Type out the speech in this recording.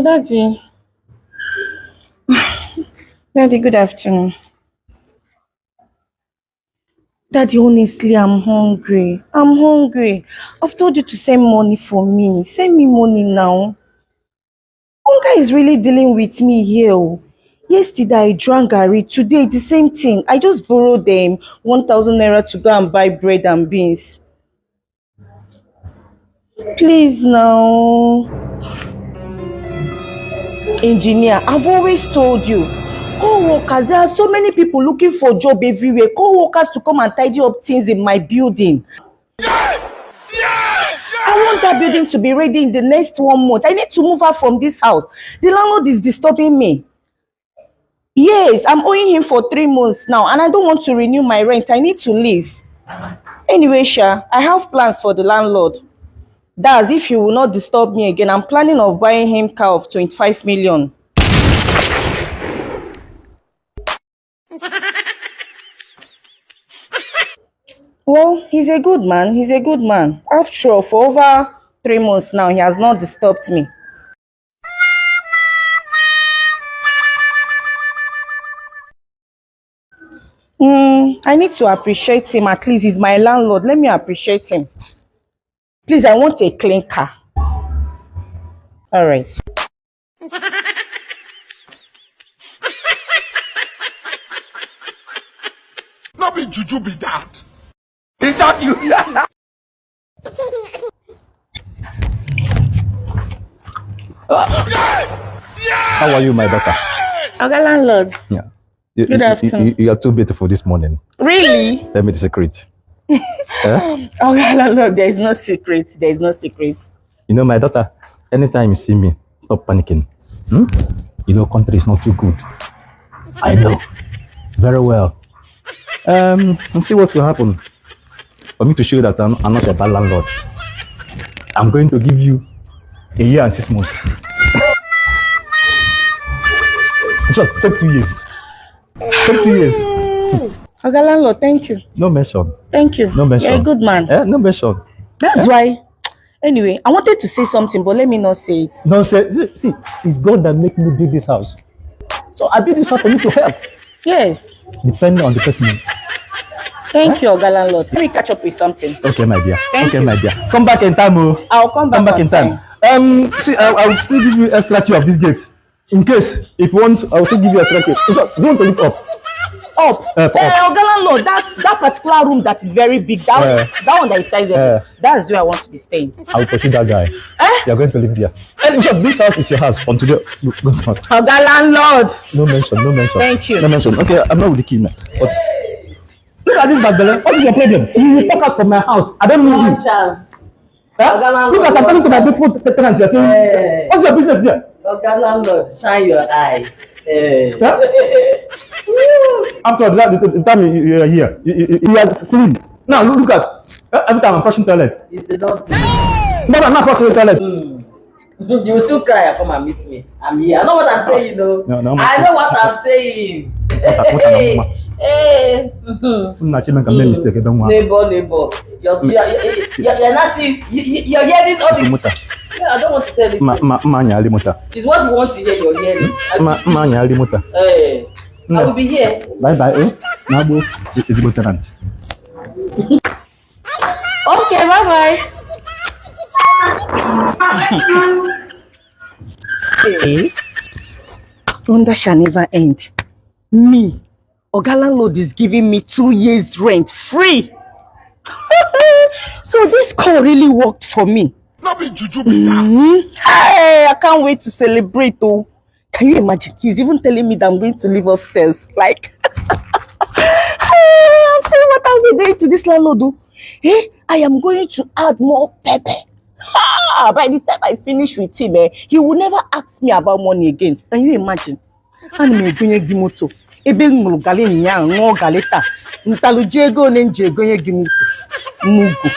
Hello, Daddy. Daddy, good afternoon. Daddy, honestly, I'm hungry. I'm hungry. I've told you to send money for me. Send me money now. Hunger is really dealing with me here. Oh. Yesterday, I drank Gary. Today, the same thing. I just borrowed them 1,000 naira to go and buy bread and beans. Please now. Engineer, I've always told you. Co-workers, there are so many people looking for job everywhere. Co-workers to come and tidy up things in my building. I want that building to be ready in the next 1 month. I need to move out from this house. The landlord is disturbing me. Yes, I'm owing him for 3 months now, and I don't want to renew my rent. I need to leave. Anyway, Sha, I have plans for the landlord. That's if he will not disturb me again. I'm planning of buying him car of 25 million. Well, he's a good man. He's a good man. After all, for over 3 months now, he has not disturbed me. I need to appreciate him. At least he's my landlord. Let me appreciate him. Please, I want a clean car. All right. Not be juju be that. Is that you? How are you, my daughter? Okay, landlord. Yeah. Good afternoon. You are too beautiful this morning. Really? Tell me the secret. Okay, landlord, there is no secret. There is no secret. You know, my daughter, anytime you see me, stop panicking. You know, country is not too good. I know. Very well. And see what will happen. For me to show you that I'm not a bad landlord, I'm going to give you 1 year and 6 months. Just take 2 years. Take 2 years. Okay, landlord, thank you. No mention. Thank you. No mention. You're a good man. No mention. That's why. Anyway, I wanted to say something, but let me not say it. No, see, it's God that make me build this house. So I build this house for me to help. Yes. Depending on the person. Thank you, Oga landlord. Let me catch up with something. Okay, my dear. Thank you. My dear. Come back in time, oh. I'll come back in time. See, I will still give you extra key of this gate. In case, if you want, I will still give you extra key. So, you want to look up? Up. Oga landlord, that particular room that is very big, that one that is sizable, that's where I want to be staying. I will pursue that guy. You are going to live there. And just this house is your house from today. Go smart. Oga landlord. No mention. Thank you. No mention. Okay, I'm not with the key now. But look at this bag, what is your problem? You will talk out from my house. I don't know you. Chance. Look at I'm coming to my beautiful tenant. You're saying, what's your business there? Oga landlord, shine your eye. After that, the time you are here, you are sitting. Now look at every time I'm flushing toilet. It's the dust. No, I'm not flushing the toilet. You will still cry and come and meet me. I'm here. I know what I'm saying, though. No, I know what I'm saying. Hey. Mistake. Neighbor. You're not seeing. You're hearing all the. Yeah, I don't want to say it. It's what you want to hear. You're hearing. Hey. I will be here. Bye. Now go. It's a tenant. Okay, bye. Hey, wonder shall never end. Me, Oga landlord is giving me 2 years rent free. So this call really worked for me. Not be juju be that. Hey, I can't wait to celebrate. Oh, can you imagine? He's even telling me that I'm going to live upstairs. Like, I'm saying what I'll be doing to this landlord. Oh. Hey, I am going to add more pepper. By the time I finish with him, he will never ask me about money again. Can you imagine? I'm going to give ebe ngulu gale nya ngo galeta ntalu jego nenje gonye gimugo mugo